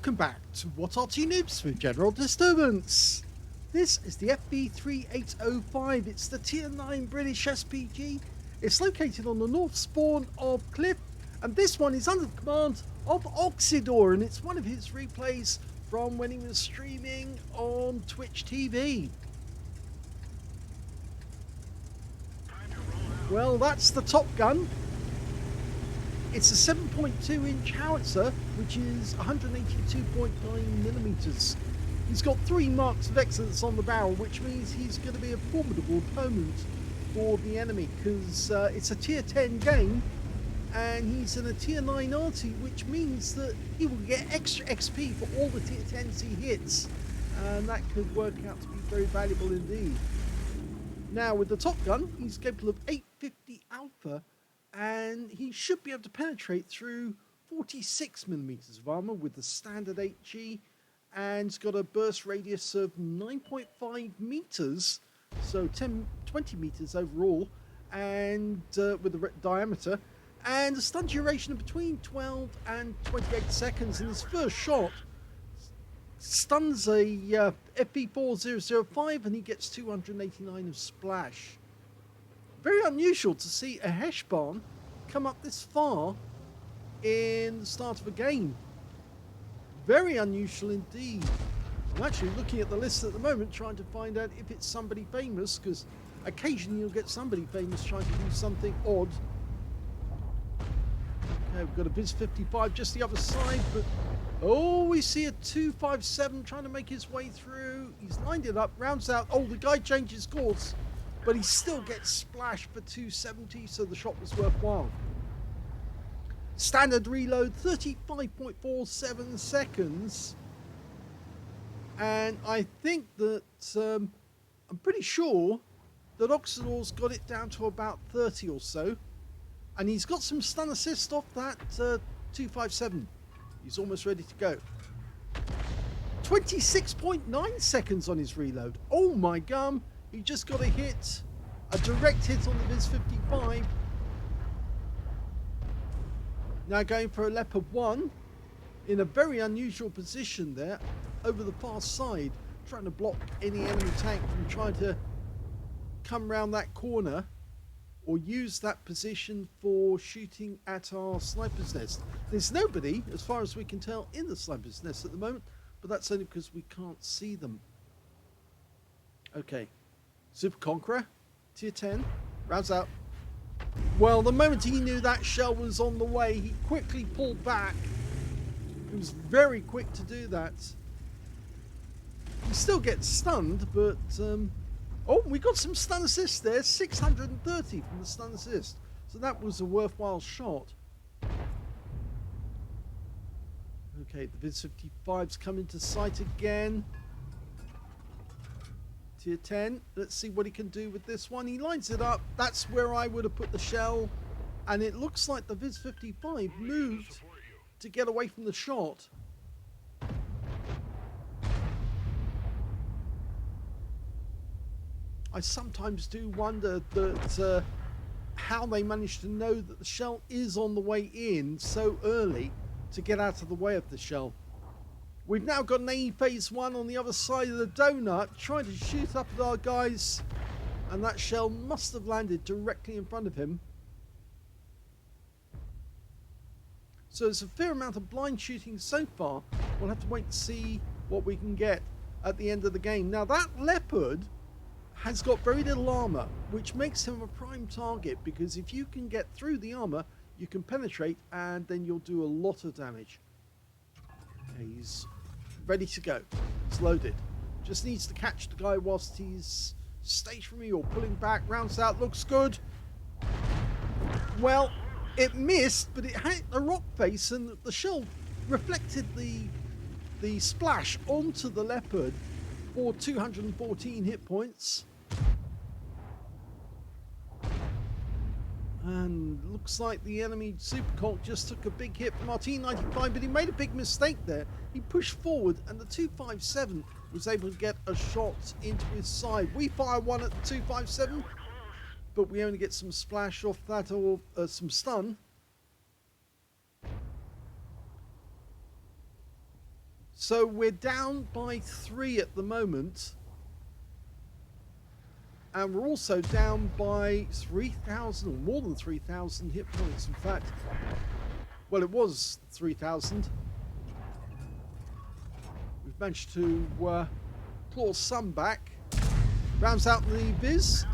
welcome back to What Arty Noobs with General Disturbance. This is the FV3805. It's the Tier 9 British SPG. It's located on the north spawn of Cliff, and this one is under the command of Oksydor, and it's one of his replays from when he was streaming on Twitch TV. Well, that's the Top Gun. It's a 7.2 inch howitzer, which is 182.9 millimeters. He's got 3 marks of excellence on the barrel, which means he's going to be a formidable opponent for the enemy, because it's a tier 10 game and he's in a tier 9 Arty, which means that he will get extra XP for all the tier 10s he hits, and that could work out to be very valuable indeed. Now with the Top Gun, he's capable of 850 alpha, and he should be able to penetrate through 46 millimeters of armor with the standard 8G, and it's got a burst radius of 9.5 meters, so 20 meters overall, and with the diameter, and a stun duration of between 12 and 28 seconds. In his first shot, stuns a FV3805, and he gets 289 of splash. Very unusual to see a Heshbarn come up this far in the start of a game. Very unusual indeed. I'm actually looking at the list at the moment, trying to find out if it's somebody famous, because occasionally you'll get somebody famous trying to do something odd. Okay, we've got a Viz55 just the other side, but oh, we see a 257 trying to make his way through. He's lined it up, rounds out. Oh, the guy changes course, but he still gets splashed for 270, so the shot was worthwhile. Standard reload, 35.47 seconds. And I think that, I'm pretty sure that Oksydor's got it down to about 30 or so. And he's got some stun assist off that 257. He's almost ready to go. 26.9 seconds on his reload. Oh my gum. He just got a hit, a direct hit on the Viz55. Now going for a Leopard 1 in a very unusual position there over the far side, trying to block any enemy tank from trying to come round that corner or use that position for shooting at our sniper's nest. There's nobody, as far as we can tell, in the sniper's nest at the moment, but that's only because we can't see them. Okay. Super Conqueror, tier 10, rounds out. Well, the moment he knew that shell was on the way, he quickly pulled back. He was very quick to do that. He still gets stunned, but oh, we got some stun assist there, 630 from the stun assist. So that was a worthwhile shot. Okay, the Viz55's come into sight again. Tier 10, let's see what he can do with this one. He lines it up. That's where I would have put the shell, and it looks like the Viz55 moved to get away from the shot. I sometimes do wonder that how they managed to know that the shell is on the way in so early to get out of the way of the shell. We've now got an A phase 1 on the other side of the donut, trying to shoot up at our guys, and that shell must have landed directly in front of him. So there's a fair amount of blind shooting so far. We'll have to wait to see what we can get at the end of the game. Now that Leopard has got very little armor, which makes him a prime target, because if you can get through the armor, you can penetrate, and then you'll do a lot of damage. He's ready to go. It's loaded. Just needs to catch the guy whilst he's stationary or pulling back. Rounds out. Looks good. Well, it missed, but it hit the rock face, and the shell reflected the splash onto the Leopard for 214 hit points. And looks like the enemy Superconk just took a big hit from our T95, but he made a big mistake there. He pushed forward, and the 257 was able to get a shot into his side. We fire one at the 257, but we only get some splash off that, or some stun. So we're down by 3 at the moment. And we're also down by 3,000 or more than 3,000 hit points. In fact, well, it was 3,000. We've managed to claw some back. Rounds out the Viz.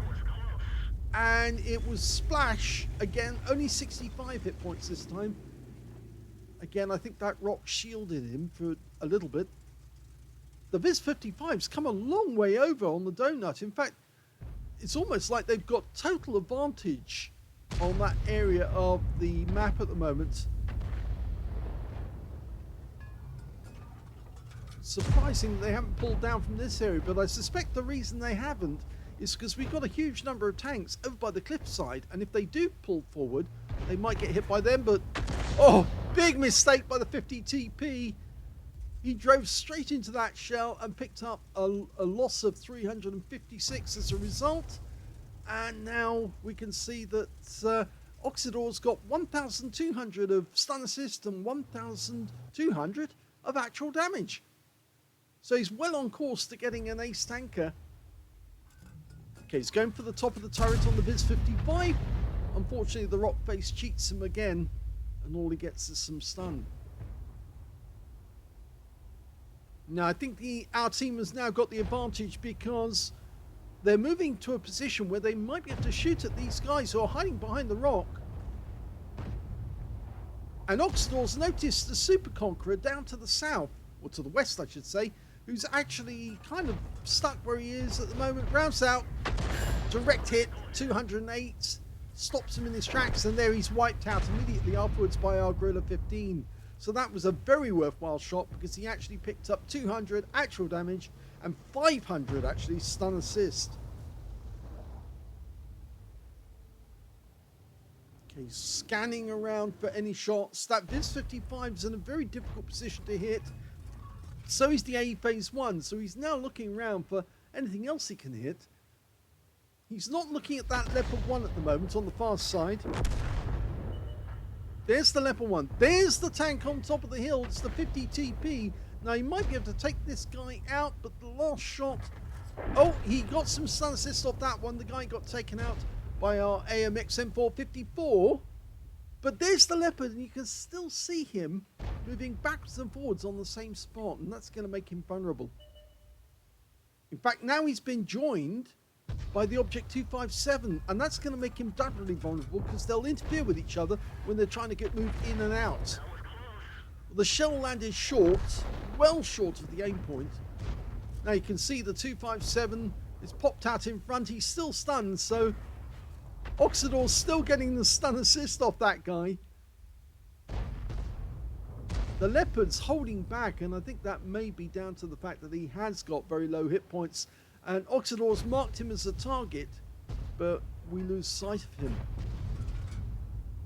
And it was Splash. Again, only 65 hit points this time. Again, I think that rock shielded him for a little bit. The Viz-55's come a long way over on the donut. In fact, it's almost like they've got total advantage on that area of the map at the moment. Surprising they haven't pulled down from this area, but I suspect the reason they haven't is because we've got a huge number of tanks over by the cliffside, and if they do pull forward, they might get hit by them, but... Oh, big mistake by the 50 TP. He drove straight into that shell and picked up a loss of 356 as a result. And now we can see that Oksydor's got 1,200 of stun assist and 1,200 of actual damage. So he's well on course to getting an ace tanker. Okay, he's going for the top of the turret on the Viz-55. Unfortunately, the rock face cheats him again, and all he gets is some stun. Now, I think our team has now got the advantage because they're moving to a position where they might be able to shoot at these guys who are hiding behind the rock. And Oksydor's noticed the Super Conqueror down to the south, or to the west, I should say, who's actually kind of stuck where he is at the moment. Rounds out, direct hit, 208, stops him in his tracks, and there he's wiped out immediately afterwards by our Gorilla 15. So that was a very worthwhile shot because he actually picked up 200 actual damage and 500 actually stun assist. Okay, scanning around for any shots. That Viz-55 is in a very difficult position to hit. So is the A Phase 1. So he's now looking around for anything else he can hit. He's not looking at that Leopard 1 at the moment on the far side. There's the Leopard 1. There's the tank on top of the hill. It's the 50 TP. Now, he might be able to take this guy out, but the last shot... Oh, he got some stun assist off that one. The guy got taken out by our AMX M454. But there's the Leopard, and you can still see him moving backwards and forwards on the same spot, and that's going to make him vulnerable. In fact, now he's been joined by the Object 257, and that's going to make him doubly vulnerable because they'll interfere with each other when they're trying to get moved in and out. The shell landed short, well short of the aim point. Now you can see the 257 is popped out in front. He's still stunned, so Oksydor's still getting the stun assist off that guy. The Leopard's holding back, and I think that may be down to the fact that he has got very low hit points. And Oksydor's marked him as a target, but we lose sight of him.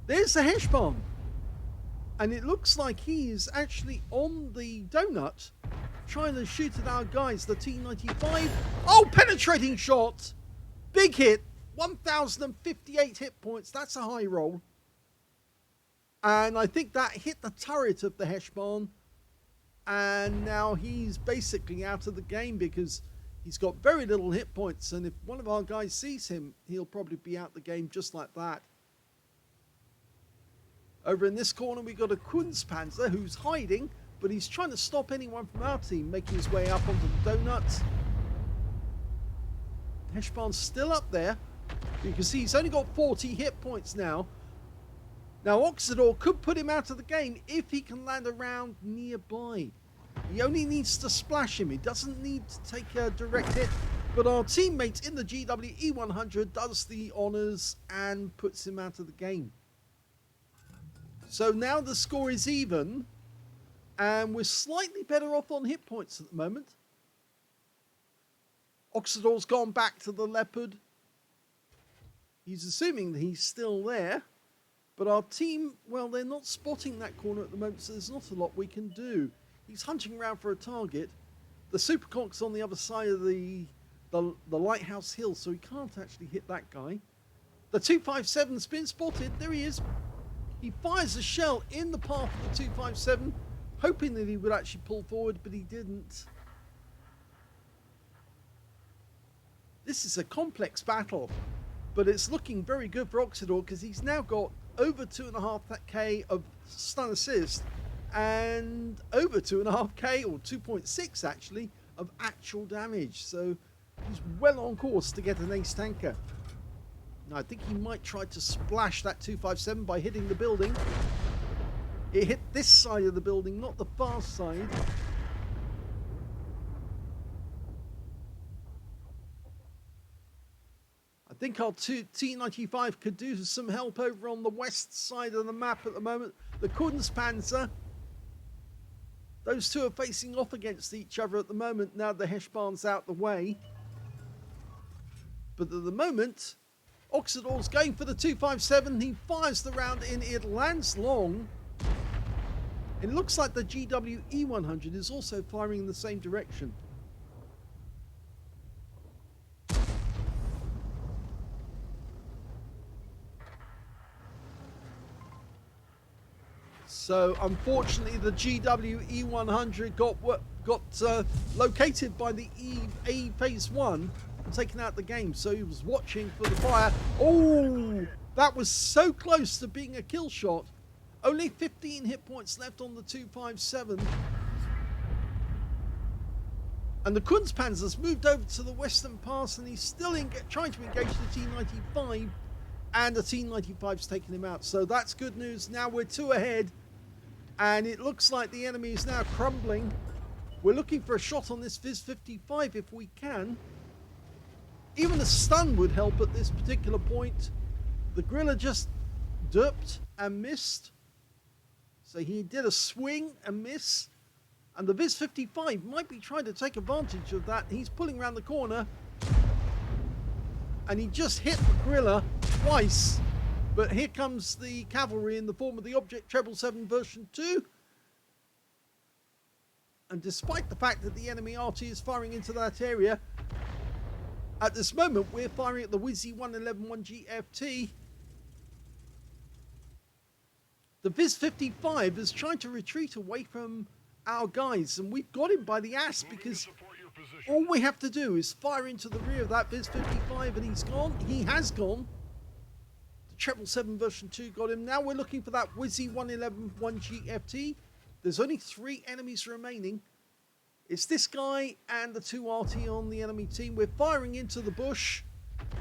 There's the Heshbon. And it looks like he is actually on the donut, trying to shoot at our guys, the T-95. Oh, penetrating shot! Big hit, 1,058 hit points. That's a high roll. And I think that hit the turret of the Heshbon. And now he's basically out of the game because he's got very little hit points, and if one of our guys sees him, he'll probably be out the game just like that. Over in this corner, we've got a Kunstpanzer who's hiding, but he's trying to stop anyone from our team making his way up onto the donuts. Heshbon's still up there. You can see he's only got 40 hit points now. Now, Oksydor could put him out of the game if he can land around nearby. He only needs to splash him. He doesn't need to take a direct hit. But our teammate in the GWE100 does the honours and puts him out of the game. So now the score is even. And we're slightly better off on hit points at the moment. Oksydor's gone back to the Leopard. He's assuming that he's still there. But our team, well, they're not spotting that corner at the moment, so there's not a lot we can do. He's hunting around for a target. The Superconk's on the other side of the lighthouse hill, so he can't actually hit that guy. The 257's been spotted. There he is. He fires a shell in the path of the 257. hoping that he would actually pull forward, but he didn't. This is a complex battle, but it's looking very good for Oksydor because he's now got over 2.5k of stun assist and over 2.5k or 2.6 actually of actual damage. So he's well on course to get an ace tanker. Now I think he might try to splash that 257 by hitting the building. It hit this side of the building, not the far side. I think our T95 could do some help over on the west side of the map at the moment. The Kunstpanzer. Those two are facing off against each other at the moment now the Heshbahn's out the way. But at the moment, Oksydor's going for the 257. He fires the round in. It lands long. It looks like the GWE100 is also firing in the same direction. So unfortunately the GWE100 got located by the A phase 1 and taken out the game. So he was watching for the fire. Oh, that was so close to being a kill shot. Only 15 hit points left on the 257. And the Kunstpanzer's moved over to the western pass and he's still trying to engage the T95. And the T95's taken him out. So that's good news. Now we're 2 ahead. And it looks like the enemy is now crumbling. We're looking for a shot on this FV3805 if we can. Even a stun would help at this particular point. The Griller just derped and missed. So he did a swing and miss. And the FV3805 might be trying to take advantage of that. He's pulling around the corner. And he just hit the Griller twice. But here comes the cavalry in the form of the Object 777 version 2. And despite the fact that the enemy Arty is firing into that area, at this moment we're firing at the Wizzy 111 1GFT. The FV3805 is trying to retreat away from our guys, and we've got him by the ass because all we have to do is fire into the rear of that FV3805 and he's gone. He has gone. 777 version 2 got him. Now we're looking for that Wizzy 111 1GFT. There's only 3 enemies remaining. It's this guy and the 2 Arty on the enemy team. We're firing into the bush,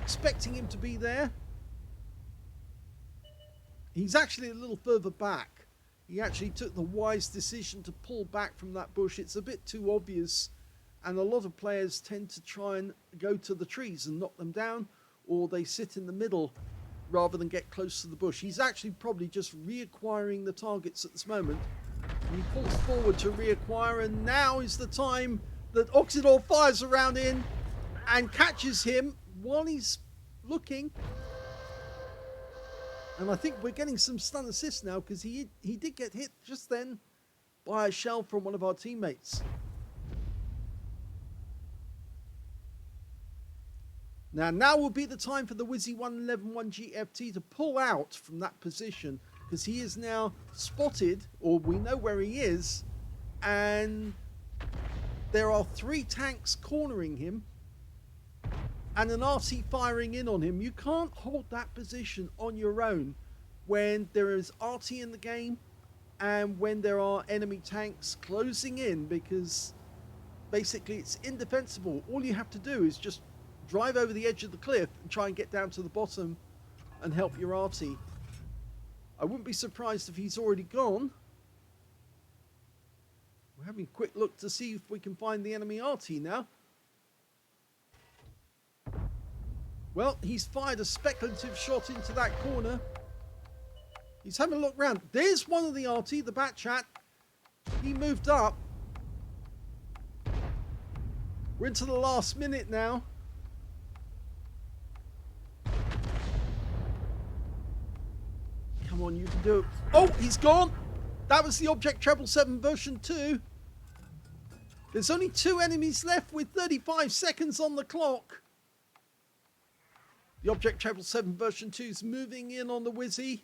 expecting him to be there. He's actually a little further back. He actually took the wise decision to pull back from that bush. It's a bit too obvious, and a lot of players tend to try and go to the trees and knock them down, or they sit in the middle rather than get close to the bush. He's actually probably just reacquiring the targets at this moment. And he pulls forward to reacquire, and now is the time that Oksydor fires around in and catches him while he's looking. And I think we're getting some stun assist now because he did get hit just then by a shell from one of our teammates. Now will be the time for the Wizzy 111 1GFT to pull out from that position because he is now spotted, or we know where he is, and there are 3 tanks cornering him and an Arty firing in on him. You can't hold that position on your own when there is Arty in the game and when there are enemy tanks closing in, because basically it's indefensible. All you have to do is just drive over the edge of the cliff and try and get down to the bottom and help your Arty. I wouldn't be surprised if he's already gone. We're having a quick look to see if we can find the enemy Arty now. Well, he's fired a speculative shot into that corner. He's having a look round. There's one of the Arty, the Bat Chat. He moved up. We're into the last minute now. Come on, you can do it. Oh, he's gone. That was the Object 777 version 2. There's only 2 enemies left with 35 seconds on the clock. The Object 777 version 2 is moving in on the Wizzy.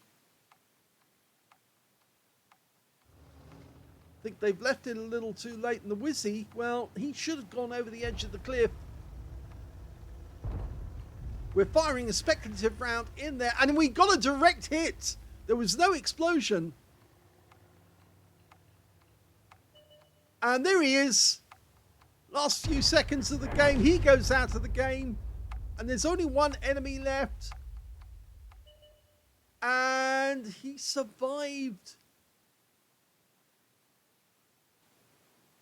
think they've left it a little too late, and the Wizzy, well, he should have gone over the edge of the cliff. We're firing a speculative round in there, and we got a direct hit. There was no explosion. And there he is. Last few seconds of the game, he goes out of the game. And there's only one enemy left. And he survived.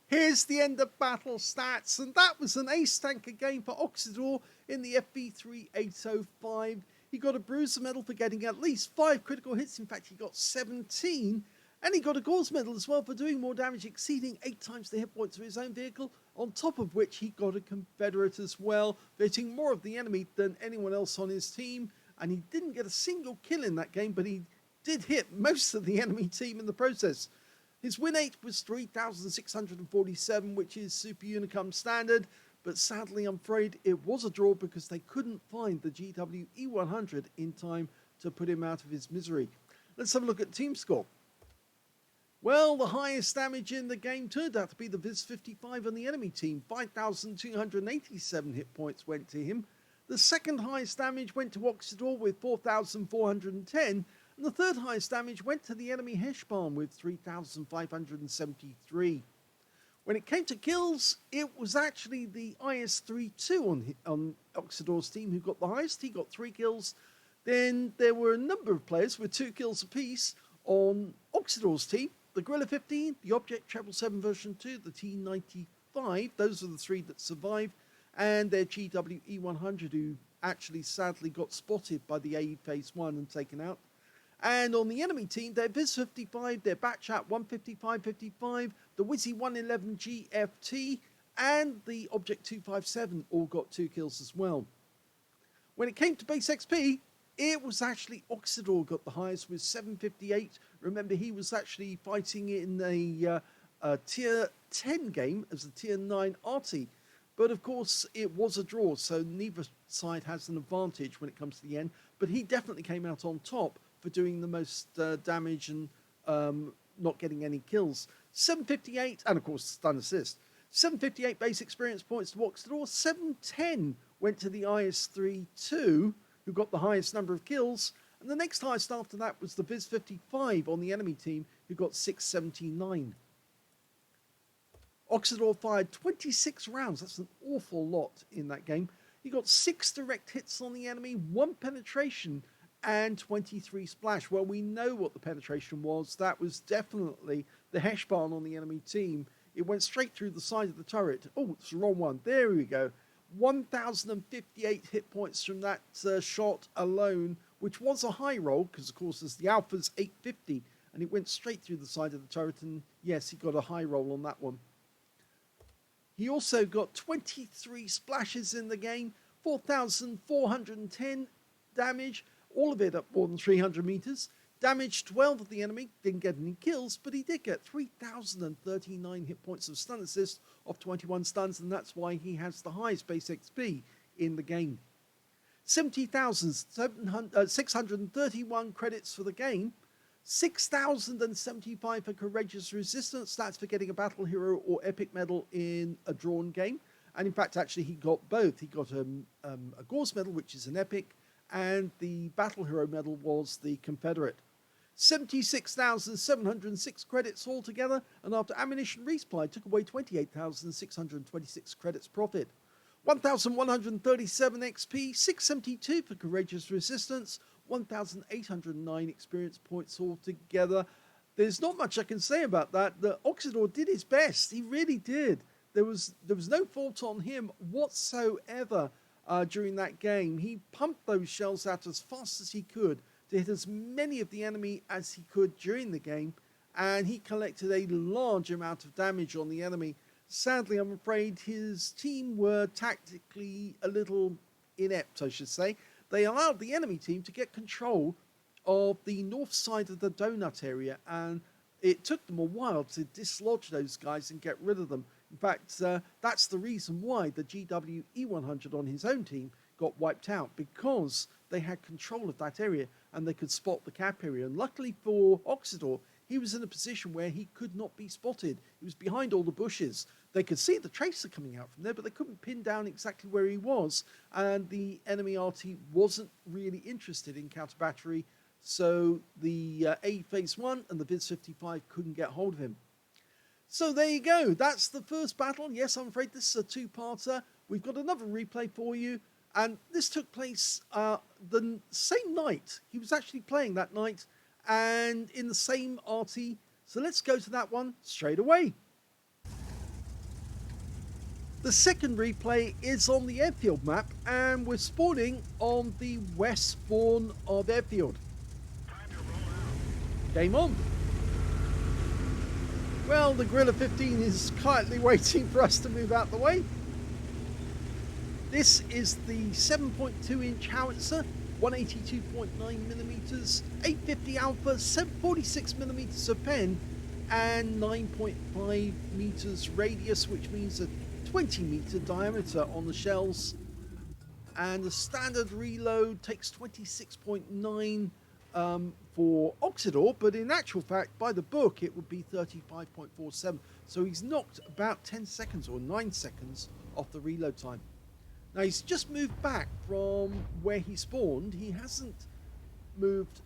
Here's the end of battle stats, and that was an ace tanker game for Oksydor in the FV3805. He got a bruiser medal for getting at least 5 critical hits. In fact, he got 17, and he got a Gauze medal as well for doing more damage, exceeding 8 times the hit points of his own vehicle, on top of which he got a Confederate as well, hitting more of the enemy than anyone else on his team, and he didn't get a single kill in that game, but he did hit most of the enemy team in the process. His win rate was 3,647, which is Super Unicum standard, but sadly, I'm afraid it was a draw because they couldn't find the GW E100 in time to put him out of his misery. Let's have a look at team score. Well, the highest damage in the game turned out to be the Viz-55 on the enemy team. 5,287 hit points went to him. The second highest damage went to Oksydor with 4,410, and the third highest damage went to the enemy Heshbarn with 3,573. When it came to kills, it was actually the IS-32 on Oksydor's team who got the highest. He got 3 kills. Then there were a number of players with 2 kills apiece on Oksydor's team. The Gorilla 15, the Object 777 version 2, the T95, those are the 3 that survived, and their GW E100 who actually sadly got spotted by the AE Phase 1 and taken out. And on the enemy team, their Viz-55, their Batchat 155-55, the Wizzy 111 GFT, and the Object 257 all got 2 kills as well. When it came to base XP, it was actually Oksydor got the highest with 758. Remember, he was actually fighting in a tier 10 game as a tier 9 Arty. But of course, it was a draw, so neither side has an advantage when it comes to the end. But he definitely came out on top for doing the most damage and not getting any kills. 758, and of course, stun assist. 758 base experience points to Oksydor. 710 went to the IS-32, who got the highest number of kills. And the next highest after that was the Viz-55 on the enemy team, who got 679. Oksydor fired 26 rounds. That's an awful lot in that game. He got 6 direct hits on the enemy, 1 penetration, and 23 splash. Well, we know what the penetration was. That was definitely the Heshbarn on the enemy team. It went straight through the side of the turret. Oh, it's the wrong one. There we go. 1,058 hit points from that shot alone, which was a high roll, because of course there's the Alpha's 850, and it went straight through the side of the turret, and yes, he got a high roll on that one. He also got 23 splashes in the game, 4,410 damage, all of it at more than 300 meters. Damaged 12 of the enemy, didn't get any kills, but he did get 3,039 hit points of stun assist off 21 stuns, and that's why he has the highest base XP in the game. 70,631 credits for the game, 6,075 for Courageous Resistance, that's for getting a Battle Hero or Epic Medal in a drawn game, and in fact actually he got both. He got a Gauze medal, which is an Epic, and the Battle Hero medal was the Confederate. 76,706 credits altogether, and after ammunition resupply took away 28,626 credits profit. 1,137 XP, 672 for Courageous Resistance, 1,809 experience points altogether. There's not much I can say about that. The Oksydor did his best. He really did. There was no fault on him whatsoever during that game. He pumped those shells out as fast as he could to hit as many of the enemy as he could during the game, and he collected a large amount of damage on the enemy. Sadly, I'm afraid his team were tactically a little inept, I should say. They allowed the enemy team to get control of the north side of the donut area, and it took them a while to dislodge those guys and get rid of them. In fact, that's the reason why the GW E100 on his own team got wiped out, because they had control of that area and they could spot the cap area. And luckily for Oksydor, he was in a position where he could not be spotted. He was behind all the bushes. They could see the tracer coming out from there, but they couldn't pin down exactly where he was. And the enemy Arty wasn't really interested in counter battery, so the A Phase 1 and the VIS-55 couldn't get hold of him. So there you go. That's the first battle. Yes, I'm afraid this is a two-parter. We've got another replay for you. And this took place the same night. He was actually playing that night and in the same Arty. So let's go to that one straight away. The second replay is on the airfield map, and we're spawning on the west spawn of airfield. Game on. Well, the Gorilla 15 is quietly waiting for us to move out the way. This is the 7.2-inch howitzer, 182.9mm, 850 alpha, 46mm of pen, and 9.5 meters radius, which means a 20-meter diameter on the shells. And the standard reload takes 26.9 for Oksydor, but in actual fact, by the book, it would be 35.47. So he's knocked about 10 seconds or 9 seconds off the reload time. Now, he's just moved back from where he spawned. He hasn't moved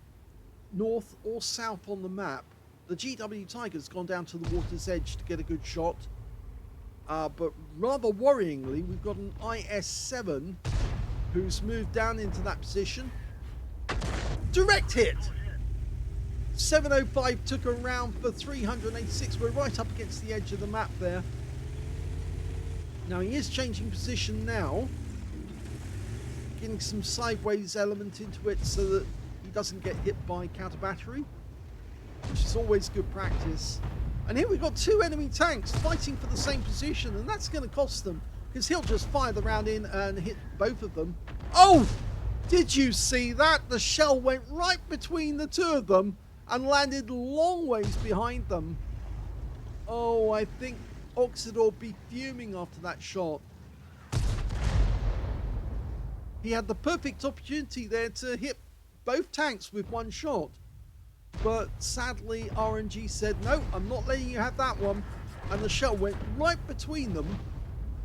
north or south on the map. The GW Tiger's gone down to the water's edge to get a good shot. But rather worryingly, we've got an IS-7 who's moved down into that position. Direct hit! 705 took a round for 386. We're right up against the edge of the map there. Now, he is changing position now, getting some sideways element into it so that he doesn't get hit by counter battery, which is always good practice. And here we've got two enemy tanks fighting for the same position, and that's going to cost them, because he'll just fire the round in and hit both of them. Oh! Did you see that? The shell went right between the two of them and landed long ways behind them. Oh, I think Oksydor be fuming after that shot. He had the perfect opportunity there to hit both tanks with one shot, but sadly RNG said no, I'm not letting you have that one, and the shell went right between them,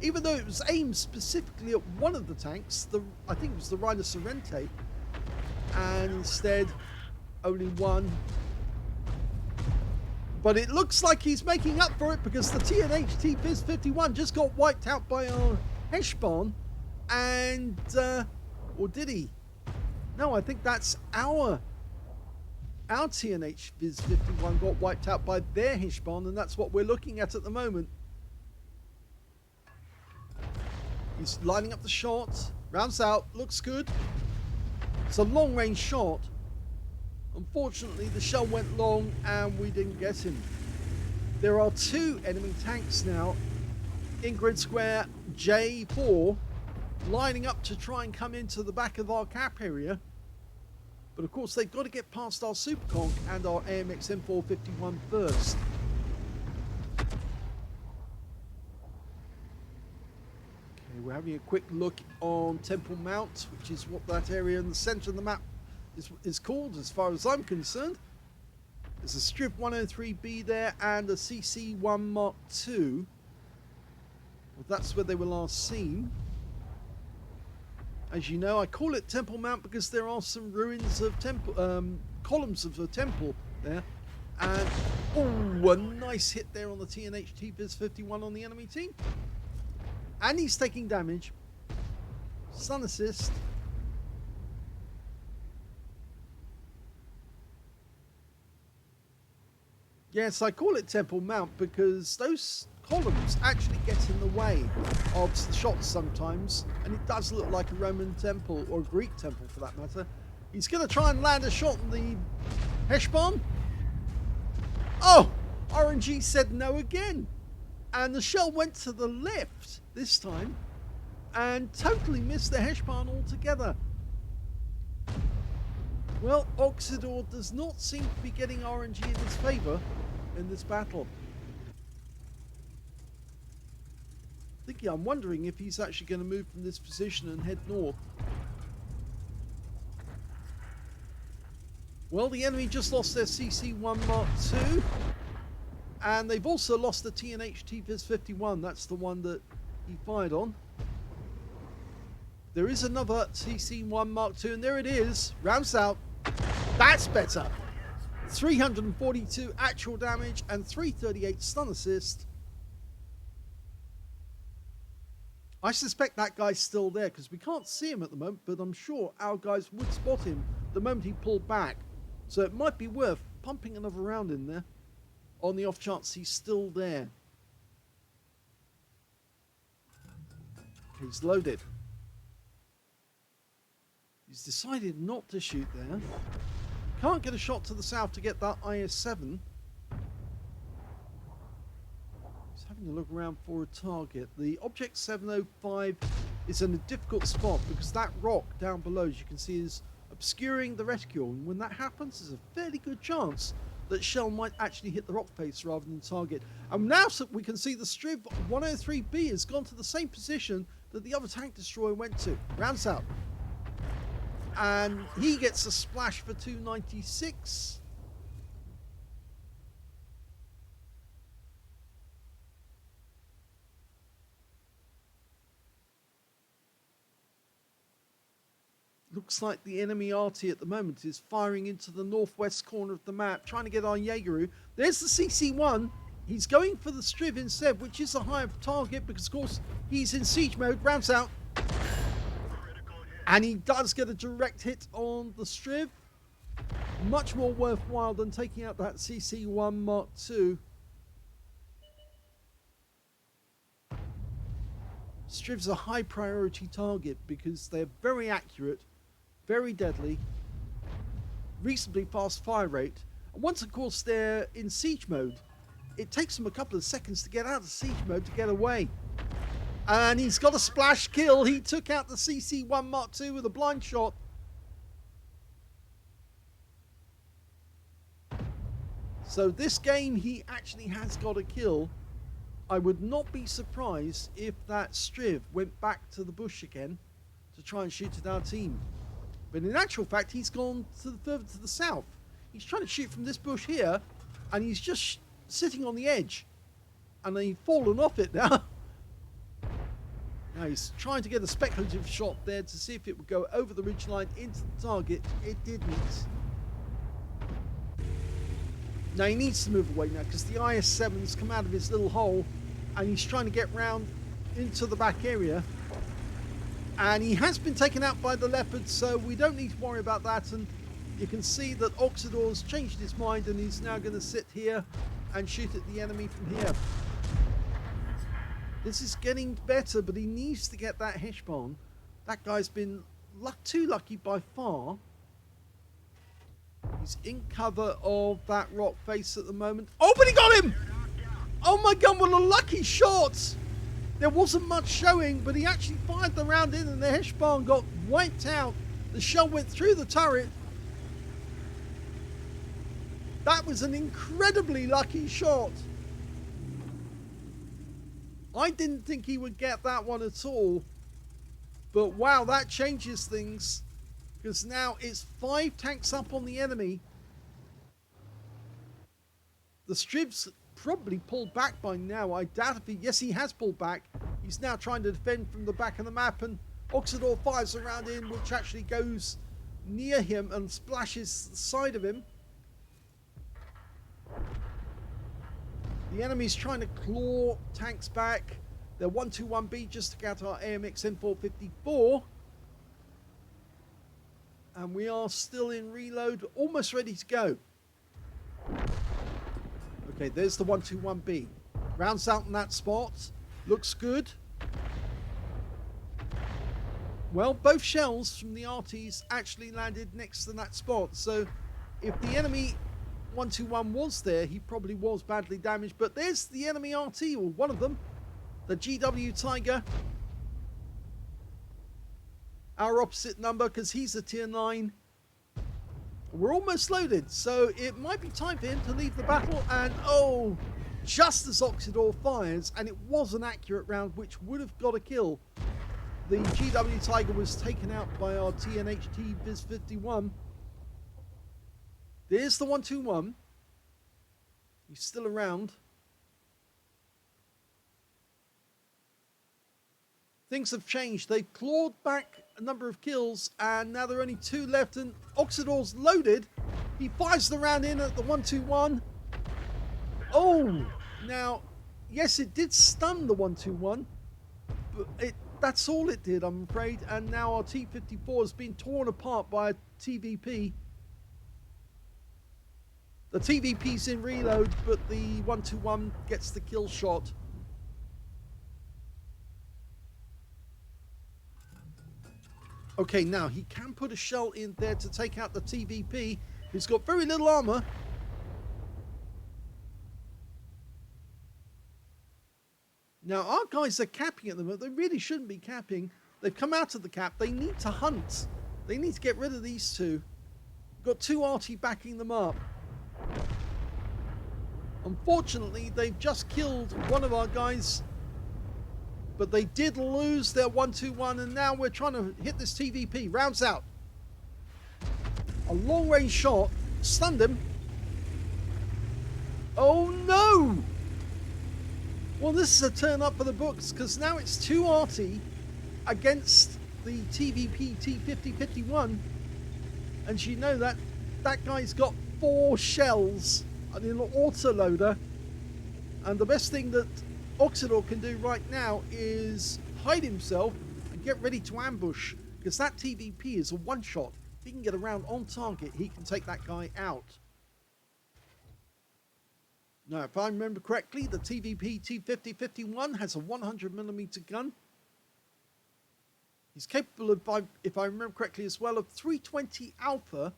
even though it was aimed specifically at one of the tanks, I think it was the Rhino Sorrente, and instead only one. But it looks like he's making up for it, because the TNH VIS-51 just got wiped out by our Heshbon. And, or did he? No, I think that's our TNH VIS-51 got wiped out by their Heshbon, and that's what we're looking at the moment. He's lining up the shot, rounds out, looks good. It's a long-range shot. Unfortunately, the shell went long and we didn't get him. There are two enemy tanks now in grid square J4 lining up to try and come into the back of our cap area. But of course, they've got to get past our Superconch and our AMX M451 first. Okay, we're having a quick look on Temple Mount, which is what that area in the center of the map is called, as far as I'm concerned. There's a Strip 103B there and a CC1 Mark II. Well, that's where they were last seen. As you know, I call it Temple Mount because there are some ruins of temple, columns of a temple there. And, oh, a nice hit there on the TNH VIS-51 on the enemy team. And he's taking damage. Stun assist. Yes, I call it Temple Mount because those columns actually get in the way of shots sometimes, and it does look like a Roman temple, or a Greek temple for that matter. He's going to try and land a shot on the Heshbon. Oh! RNG said no again. And the shell went to the left this time and totally missed the Heshbon altogether. Well, Oksydor does not seem to be getting RNG in his favour in this battle. I'm wondering if he's actually going to move from this position and head north. Well, the enemy just lost their CC-1 Mark II, and they've also lost the TNH TVIS-51. That's the one that he fired on. There is another CC-1 Mark II, and there it is. Rounds out. That's better. 342 actual damage and 338 stun assist. I suspect that guy's still there because we can't see him at the moment, but I'm sure our guys would spot him the moment he pulled back. So it might be worth pumping another round in there on the off chance he's still there. He's loaded. He's decided not to shoot there. Can't get a shot to the south to get that IS-7. He's having to look around for a target. The Object 705 is in a difficult spot because that rock down below, as you can see, is obscuring the reticule. And when that happens, there's a fairly good chance that shell might actually hit the rock face rather than target. And now we can see the Striv 103B has gone to the same position that the other tank destroyer went to. Rounds out. And he gets a splash for 296. Looks like the enemy Arty at the moment is firing into the northwest corner of the map, trying to get our Jaegeru. There's the CC-1. He's going for the Striv instead, which is a higher target because, of course, he's in siege mode. Rounds out. And he does get a direct hit on the Striv. Much more worthwhile than taking out that CC-1 Mark II. Striv's a high priority target because they're very accurate, very deadly, reasonably fast fire rate. And once, of course, they're in siege mode, it takes them a couple of seconds to get out of siege mode to get away. And he's got a splash kill. He took out the CC-1 Mark II with a blind shot. So this game, he actually has got a kill. I would not be surprised if that Striv went back to the bush again to try and shoot at our team. But in actual fact, he's gone further to the south. He's trying to shoot from this bush here, and he's just sitting on the edge. And he's fallen off it now. Now he's trying to get a speculative shot there to see if it would go over the ridgeline into the target. It didn't. Now he needs to move away now because the IS-7's come out of his little hole and he's trying to get round into the back area. And he has been taken out by the Leopard, so we don't need to worry about that. And you can see that Oksydor's changed his mind and he's now going to sit here and shoot at the enemy from here. This is getting better, but he needs to get that Heshbon. That guy's been too lucky by far. He's in cover of that rock face at the moment. Oh, but he got him! Oh my god, what a lucky shot! There wasn't much showing, but he actually fired the round in and the Heshbon got wiped out. The shell went through the turret. That was an incredibly lucky shot. I didn't think he would get that one at all. But wow, that changes things. Because now it's 5 tanks up on the enemy. The Striv's probably pulled back by now. I doubt if he... Yes, he has pulled back. He's now trying to defend from the back of the map. And Oksydor fires around in, which actually goes near him and splashes the side of him. The enemy's trying to claw tanks back. They're 121B just to get our AMX M454. And we are still in reload, almost ready to go. Okay, there's the 121B. Rounds out in that spot. Looks good. Well, both shells from the Artys actually landed next to that spot. So if the enemy 121 was there, he probably was badly damaged. But there's the enemy RT, or one of them. The GW Tiger. Our opposite number, because he's a tier 9. We're almost loaded, so it might be time for him to leave the battle. And oh, just as Oksydor fires, and it was an accurate round which would have got a kill, the GW Tiger was taken out by our TNH TVIS-51. There's the 121. He's still around. Things have changed. They've clawed back a number of kills, and now there are only 2 left, and Oksydor's loaded. He fires the round in at the 121. Oh, now, yes, it did stun the 121, but that's all it did, I'm afraid. And now our T-54 has been torn apart by a TVP. The TVP's in reload, but the 121 gets the kill shot. Okay, now he can put a shell in there to take out the TVP, who's got very little armor. Now, our guys are capping at the moment. They really shouldn't be capping. They've come out of the cap. They need to hunt. They need to get rid of these 2. We've got 2 Arty backing them up. Unfortunately, they've just killed one of our guys, but they did lose their 121, and now we're trying to hit this TVP. Rounds out. A long-range shot. Stunned him. Oh, no! Well, this is a turn up for the books, because now it's 2 Arty against the TVP T5051. And you know that guy's got 4 shells and an autoloader. And the best thing that Oksydor can do right now is hide himself and get ready to ambush, because that TVP is a one-shot. If he can get around on target, he can take that guy out. Now, if I remember correctly, the TVP T5051 has a 100mm gun. He's capable of, if I remember correctly as well, of 320 alpha.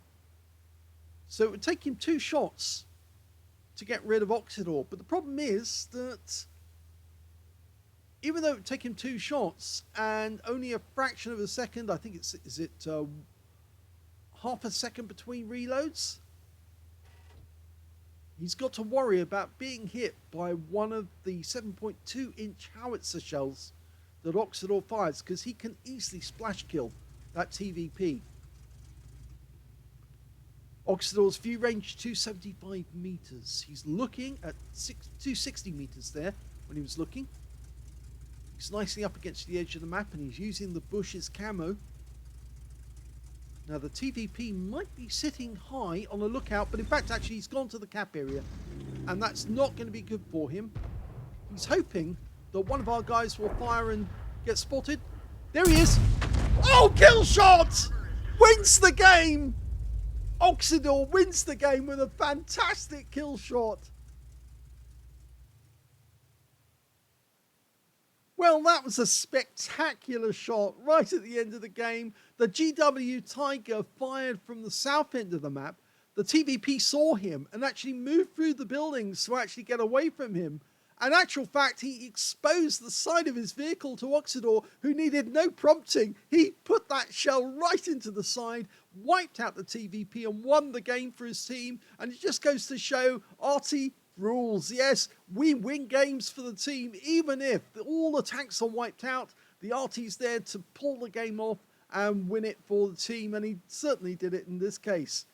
So it would take him 2 shots to get rid of Oksydor. But the problem is that even though it would take him 2 shots and only a fraction of a second, I think is it half a second between reloads? He's got to worry about being hit by one of the 7.2-inch howitzer shells that Oksydor fires, because he can easily splash kill that TVP. Oksydor's view range 275 meters. He's looking at 260 meters there when he was looking. He's nicely up against the edge of the map, and he's using the bush's camo. Now, the TVP might be sitting high on a lookout, but in fact, actually, he's gone to the cap area, and that's not going to be good for him. He's hoping that one of our guys will fire and get spotted. There he is. Oh, kill shot! Wins the game! Oksydor wins the game with a fantastic kill shot. Well, that was a spectacular shot right at the end of the game. The GW Tiger fired from the south end of the map. The TVP saw him and actually moved through the buildings to actually get away from him. In actual fact, he exposed the side of his vehicle to Oksydor, who needed no prompting. He put that shell right into the side, wiped out the TVP, and won the game for his team. And it just goes to show Arty rules. Yes, we win games for the team, even if all the tanks are wiped out. The Arty's there to pull the game off and win it for the team, and he certainly did it in this case.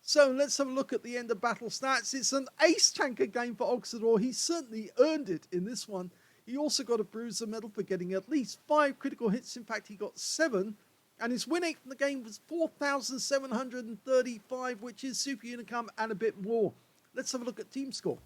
So let's have a look at the end of battle stats. It's an ace tanker game for Oksydor. He certainly earned it in this one. He also got a bruiser medal for getting at least 5 critical hits. In fact, he got 7. And his win rate from the game was 4,735, which is super unicum and a bit more. Let's have a look at team score.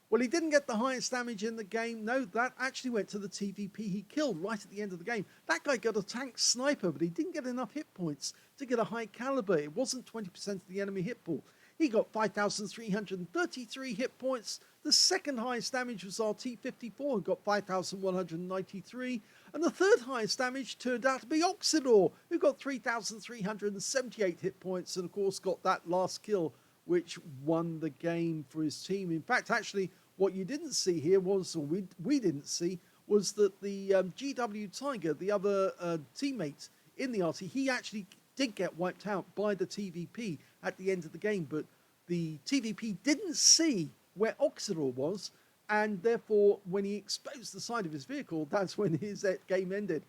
Well, he didn't get the highest damage in the game. No, that actually went to the TVP he killed right at the end of the game. That guy got a tank sniper, but he didn't get enough hit points to get a high caliber. It wasn't 20% of the enemy hit pool. He got 5,333 hit points. The second highest damage was our T-54, who got 5,193. And the third highest damage turned out to be Oksydor, who got 3,378 hit points and, of course, got that last kill, which won the game for his team. In fact, actually, what you didn't see here was, or we didn't see, was that the GW Tiger, the other teammate in the Arty, he actually did get wiped out by the TVP at the end of the game, but the TVP didn't see where Oksydor was, and therefore, when he exposed the side of his vehicle, that's when his game ended.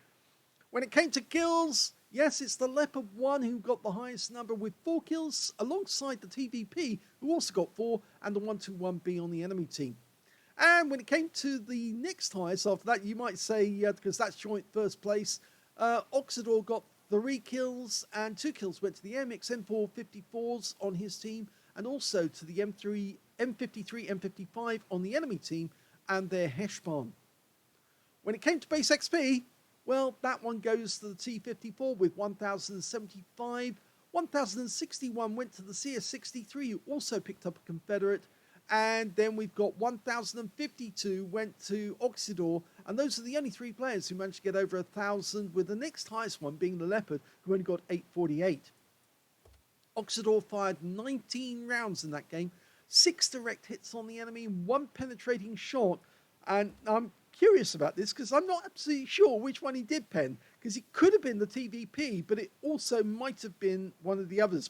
When it came to kills, Yes, it's the Leopard 1 who got the highest number with 4 kills, alongside the TVP, who also got 4, and the 121B on the enemy team. And when it came to the next highest after that, you might say, because that's joint first place, Oksydor got 3 kills, and 2 kills went to the MX M454s on his team, and also to the M53 M55 on the enemy team, and their Heshbon. When it came to base XP, well, that one goes to the T54 with 1,075. 1,061 went to the CS63, who also picked up a Confederate. And then we've got 1,052 went to Oksydor. And those are the only 3 players who managed to get over 1,000, with the next highest one being the Leopard, who only got 848. Oksydor fired 19 rounds in that game, 6 direct hits on the enemy, 1 penetrating shot. And I'm curious about this because I'm not absolutely sure which one he did pen, because it could have been the TVP, but it also might have been one of the others.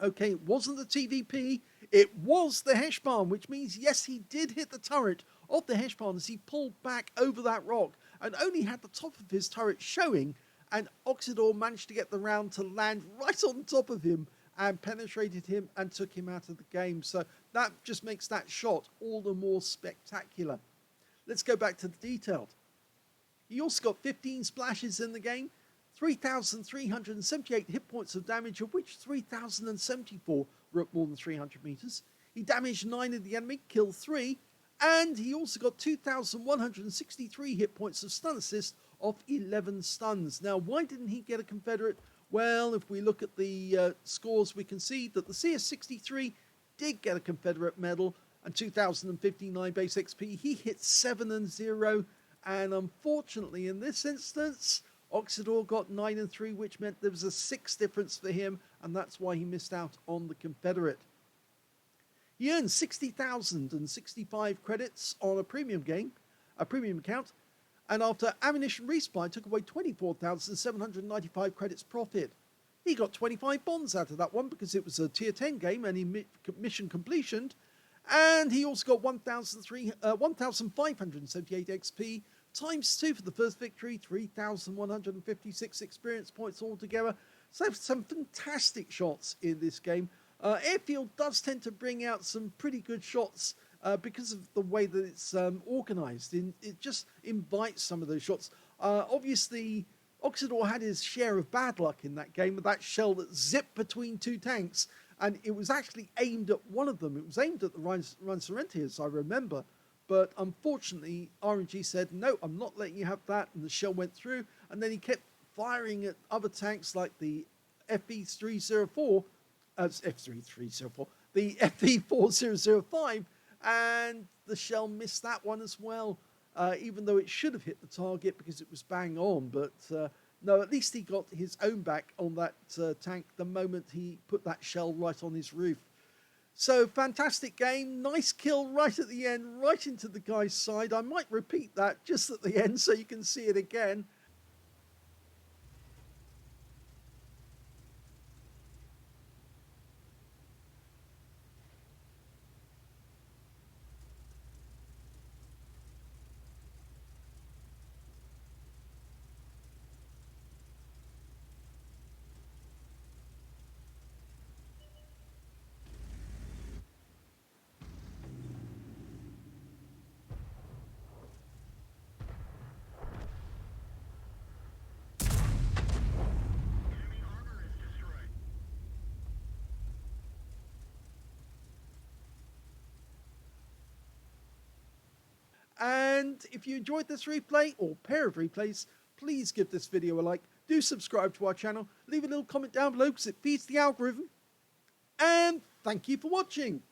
Okay, it wasn't the TVP, it was the Heshbon, which means yes, he did hit the turret of the Heshbon as he pulled back over that rock and only had the top of his turret showing, and Oksydor managed to get the round to land right on top of him and penetrated him and took him out of the game. So that just makes that shot all the more spectacular. Let's go back to the detailed. He also got 15 splashes in the game, 3,378 hit points of damage, of which 3,074 were at more than 300 meters. He damaged 9 of the enemy, killed 3, and he also got 2,163 hit points of stun assist off 11 stuns. Now, why didn't he get a Confederate? Well, if we look at the scores, we can see that the CS63 did get a Confederate medal, and 2,059 base XP. He hit 7 and 0, and unfortunately in this instance, Oksydor got 9 and 3, which meant there was a 6 difference for him, and that's why he missed out on the Confederate. He earned 60,065 credits on a premium account, and after ammunition resupply took away 24,795 credits profit. He got 25 bonds out of that one because it was a tier 10 game and he mission completion. And he also got 1,578 XP, times 2 for the first victory, 3,156 experience points altogether. So some fantastic shots in this game. Airfield does tend to bring out some pretty good shots because of the way that it's organised. It just invites some of those shots. Obviously, Oksydor had his share of bad luck in that game with that shell that zipped between 2 tanks. And it was actually aimed at one of them. It was aimed at the Rhine-Sorrentiers, I remember. But unfortunately, RNG said, no, I'm not letting you have that. And the shell went through. And then he kept firing at other tanks like the FV3805, the FV4005. And the shell missed that one as well, even though it should have hit the target because it was bang on. But no, at least he got his own back on that tank the moment he put that shell right on his roof. So, fantastic game. Nice kill right at the end, right into the guy's side. I might repeat that just at the end so you can see it again. And if you enjoyed this replay or pair of replays, please give this video a like. Do subscribe to our channel. Leave a little comment down below because it feeds the algorithm. And thank you for watching.